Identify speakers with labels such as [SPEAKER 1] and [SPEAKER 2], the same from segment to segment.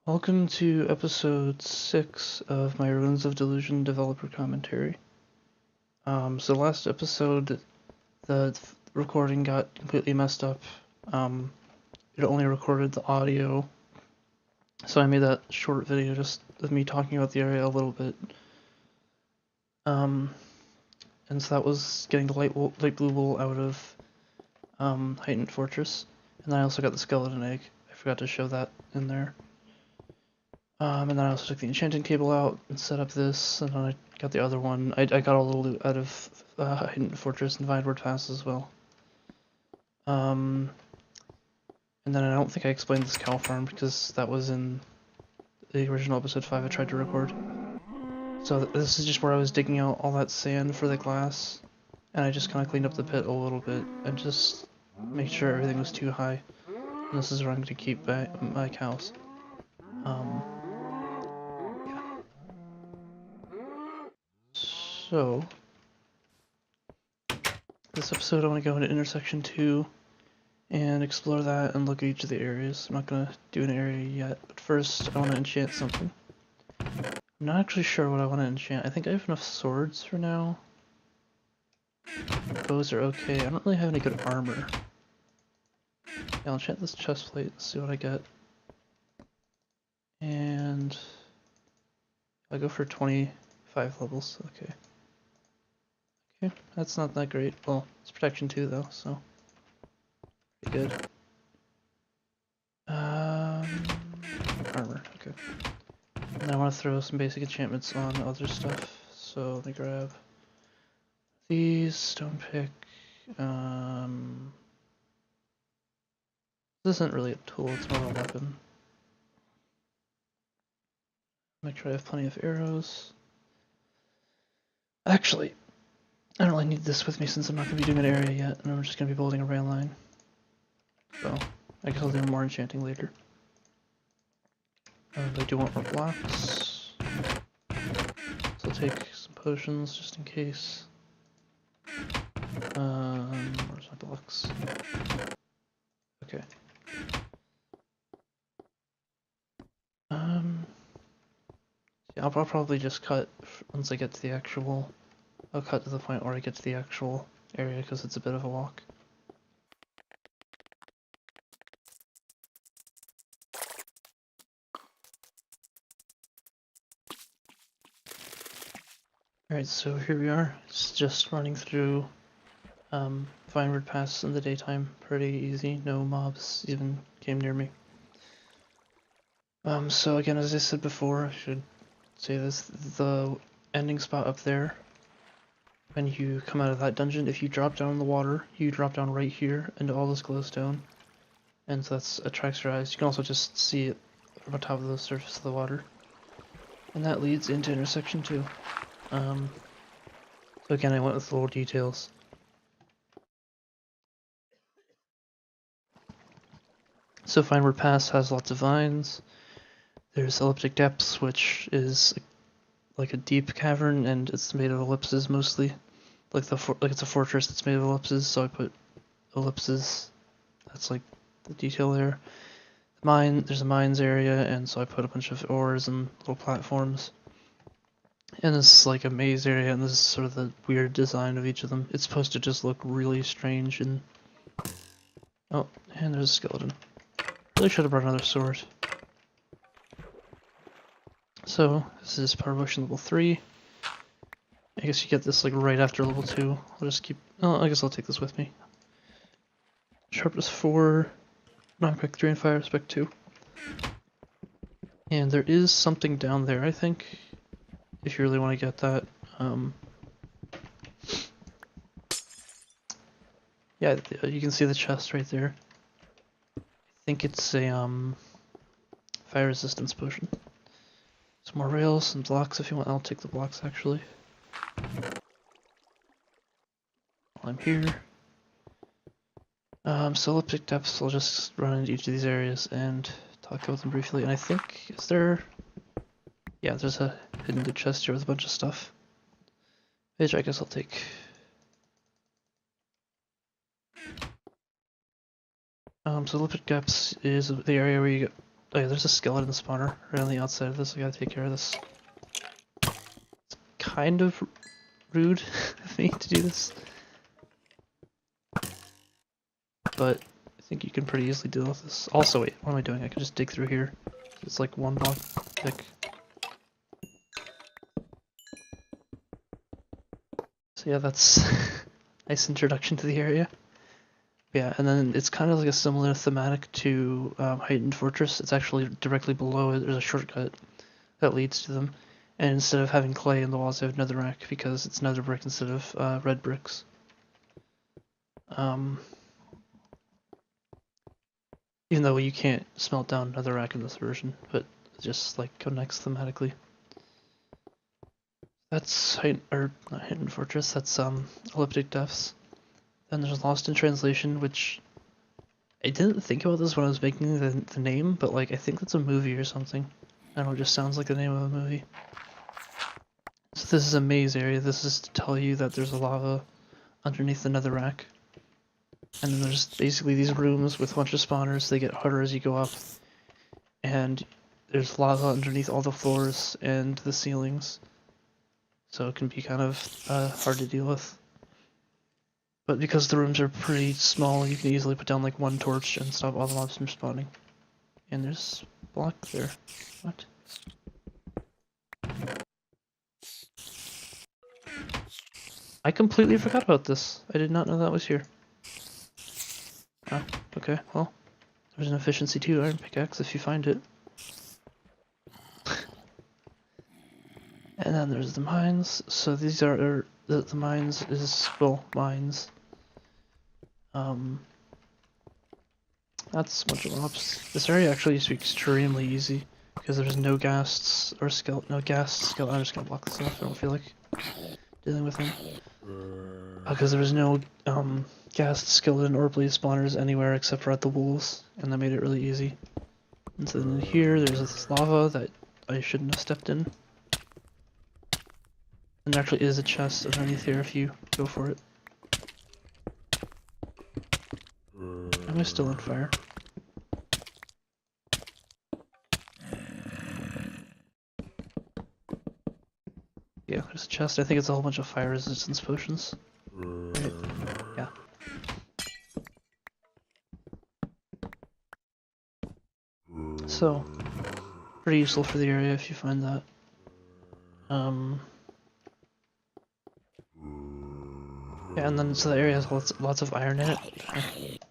[SPEAKER 1] Welcome to episode 6 of my Ruins of Delusion developer commentary. So last episode, the recording got completely messed up. It only recorded the audio, so I made that short video just of me talking about the area a little bit. And so that was getting the light blue wool out of Heightened Fortress, and then I also got the skeleton egg. I forgot to show that in there. And then I also took the enchanting table out and set up this, and then I got the other one. I got all the loot out of Hidden Fortress and Vineward Pass as well. And then I don't think I explained this cow farm because that was in the original episode 5 I tried to record. So this is just where I was digging out all that sand for the glass, and I just kind of cleaned up the pit a little bit and just made sure everything was too high. And this is where I'm going to keep my cows. So, this episode I want to go into intersection 2 and explore that and look at each of the areas. I'm not going to do an area yet, but first I want to enchant something. I'm not actually sure what I want to enchant. I think I have enough swords for now. Bows are okay. I don't really have any good armor. Yeah, I'll enchant this chest plate and see what I get. And I'll go for 25 levels. Okay. Okay, that's not that great. Well, it's protection 2 though, so pretty good. Armor, okay. And I want to throw some basic enchantments on other stuff, so let me grab these, stone pick. This isn't really a tool, it's more of a weapon. Make sure I have plenty of arrows. Actually, I don't really need this with me since I'm not going to be doing an area yet, and I'm just going to be building a rail line. So, I guess I'll do more enchanting later. I do want more blocks. So I'll take some potions just in case. Where's my blocks? Okay. Yeah, I'll probably just cut once I get to the actual. I'll cut to the point where I get to the actual area because it's a bit of a walk. Alright, so here we are. It's just running through Vineward Pass in the daytime. Pretty easy. No mobs even came near me. So again, as I said before, I should say this, the ending spot up there, when you come out of that dungeon, if you drop down in the water, you drop down right here into all this glowstone, and so that attracts your eyes. You can also just see it from the top of the surface of the water, and that leads into intersection 2. So again, I went with little details. So Vineward Pass has lots of vines. There's Elliptic Depths, which is like a deep cavern, and it's made of ellipses mostly. Like it's a fortress that's made of ellipses, so I put ellipses. That's like the detail there. There's a mines area, and so I put a bunch of ores and little platforms. And this is like a maze area, and this is sort of the weird design of each of them. It's supposed to just look really strange and... Oh, and there's a skeleton. Really should have brought another sword. So, this is Power Potion level 3. I guess you get this like right after level 2. I'll just keep... Oh, I guess I'll take this with me. Sharpness 4, knockback 3, and fire respect 2. And there is something down there, I think, if you really want to get that. Yeah, you can see the chest right there. I think it's a fire resistance potion. Some more rails, some blocks if you want. I'll take the blocks actually. While I'm here. So Elliptic Depths, I'll just run into each of these areas and talk about them briefly. And I think, is there... Yeah, there's a hidden loot chest here with a bunch of stuff. Which I guess I'll take. So Elliptic Depths is the area where you get Oh yeah, there's a skeleton spawner right on the outside of this. I gotta take care of this. It's kind of rude of me to do this, but I think you can pretty easily deal with this. Also, wait, what am I doing? I can just dig through here. It's like 1 block thick. So yeah, that's nice introduction to the area. Yeah, and then it's kind of like a similar thematic to Heightened Fortress. It's actually directly below it. There's a shortcut that leads to them. And instead of having clay in the walls, I have netherrack because it's nether brick instead of red bricks. Even though you can't smelt down netherrack in this version, but it just like connects thematically. That's not Hidden Fortress. That's Elliptic Depths. Then there's Lost in Translation, which I didn't think about this when I was making the name, but like I think that's a movie or something. I don't know, it just sounds like the name of a movie. So this is a maze area. This is to tell you that there's a lava underneath the netherrack. And then there's basically these rooms with a bunch of spawners. They get harder as you go up. And there's lava underneath all the floors and the ceilings. So it can be kind of hard to deal with. But because the rooms are pretty small, you can easily put down like 1 torch and stop all the mobs from spawning. And there's a block there. What? I completely forgot about this. I did not know that was here. Oh, okay, well, there's an efficiency 2 iron pickaxe if you find it. And then there's the mines. So these are the mines is, well, mines. That's a bunch of mobs. This area actually used to be extremely easy because there's no ghasts or no ghast skeleton. I'm just gonna block this off. I don't feel like dealing with them. Because there was no ghast skeleton or blaze spawners anywhere except for at the wolves, and that made it really easy. And so then here, there's this lava that I shouldn't have stepped in. And there actually is a chest underneath here if you go for it. Am I still on fire? Yeah, there's a chest. I think it's a whole bunch of fire resistance potions. Right? Yeah. So, pretty useful for the area if you find that. Yeah, and then so the area has lots of iron in it.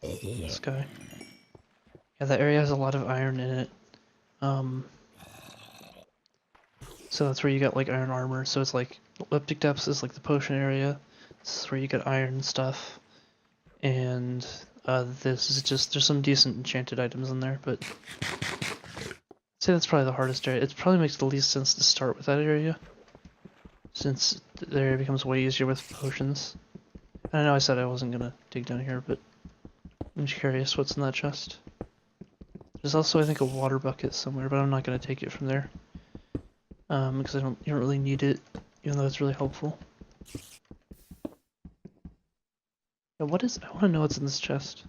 [SPEAKER 1] This guy. Yeah, that area has a lot of iron in it. So that's where you get like iron armor. So it's like Elliptic Depths is like the potion area. This is where you get iron stuff. And this is just, there's some decent enchanted items in there, but I'd say that's probably the hardest area. It probably makes the least sense to start with that area, since the area becomes way easier with potions. And I know I said I wasn't gonna dig down here, but I'm just curious what's in that chest. There's also, I think, a water bucket somewhere, but I'm not gonna take it from there. Because you don't really need it, even though it's really helpful. Yeah, I wanna know what's in this chest.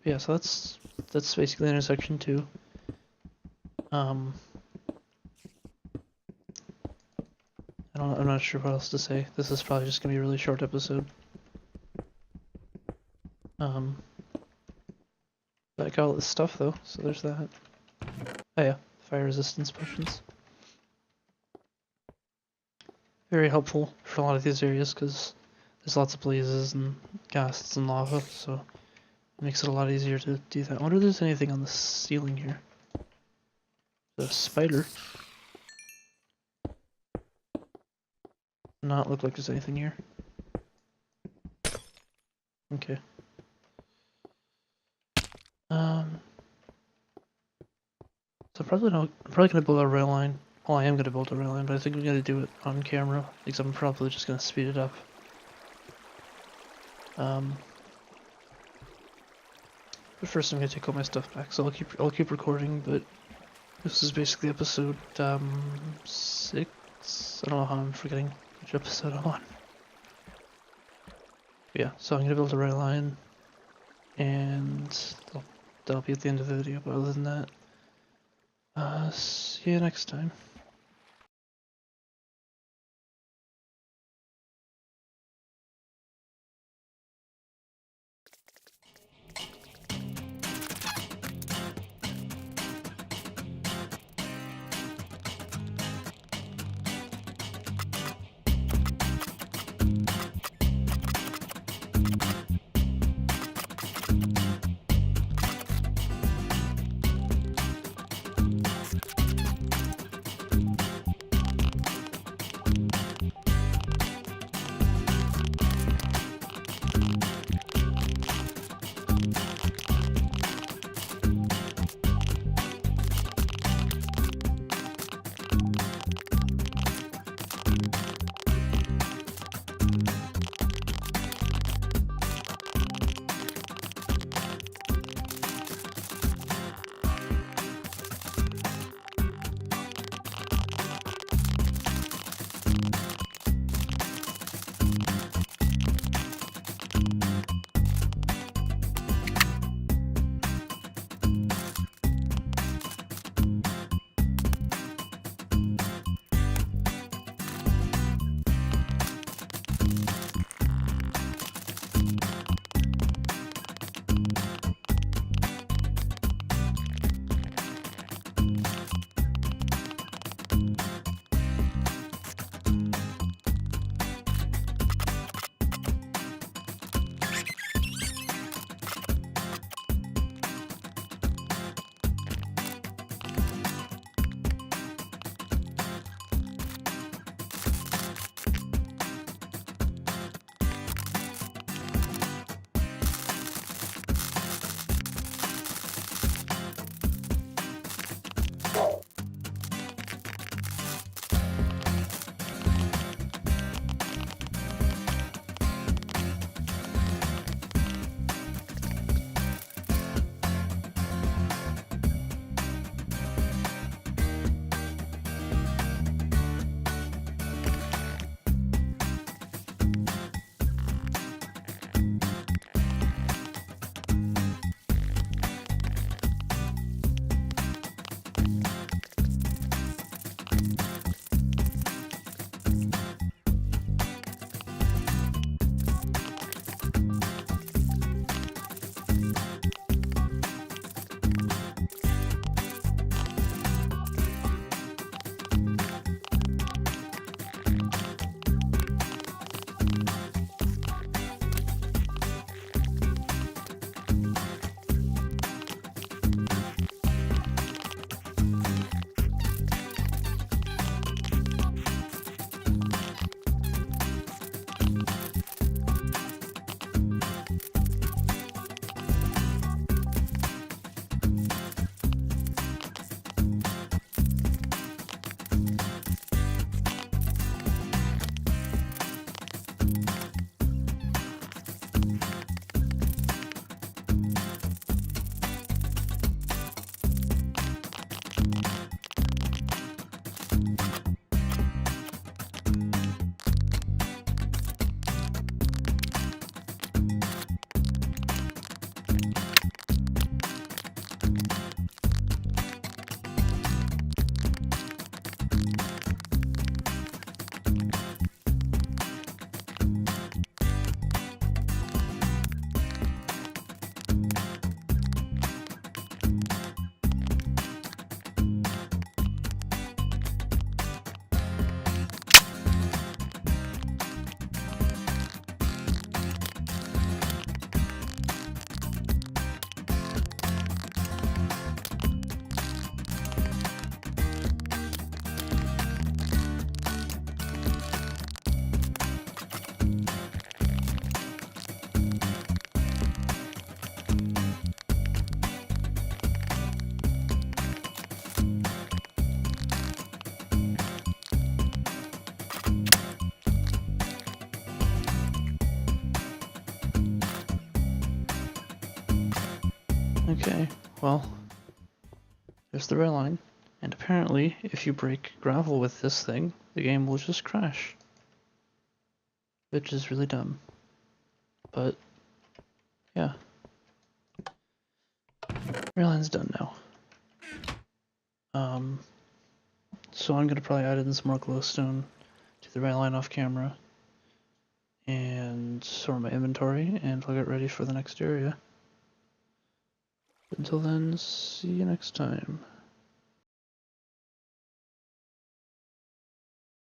[SPEAKER 1] Yeah, so that's basically intersection 2. I'm not sure what else to say. This is probably just gonna be a really short episode. I got all this stuff though, so there's that. Oh yeah, fire resistance potions. Very helpful for a lot of these areas because there's lots of blazes and ghasts and lava, so it makes it a lot easier to do that. I wonder if there's anything on the ceiling here. The spider. Not look like there's anything here. Okay. So I'm probably gonna build a rail line. Well, I am gonna build a rail line, but I think I'm gonna do it on camera because I'm probably just gonna speed it up. But first I'm gonna take all my stuff back, so I'll keep recording. But this is basically episode 6. I don't know how I'm forgetting which episode I'm on. But yeah, so I'm gonna build a rail line. and that'll be at the end of the video, but other than that, see you next time. Okay, well, there's the rail line, and apparently if you break gravel with this thing, the game will just crash. Which is really dumb. But, yeah. Rail-line's done now. So I'm gonna probably add in some more glowstone to the rail line off camera and sort my inventory, and I'll get ready for the next area. Until then, see you next time.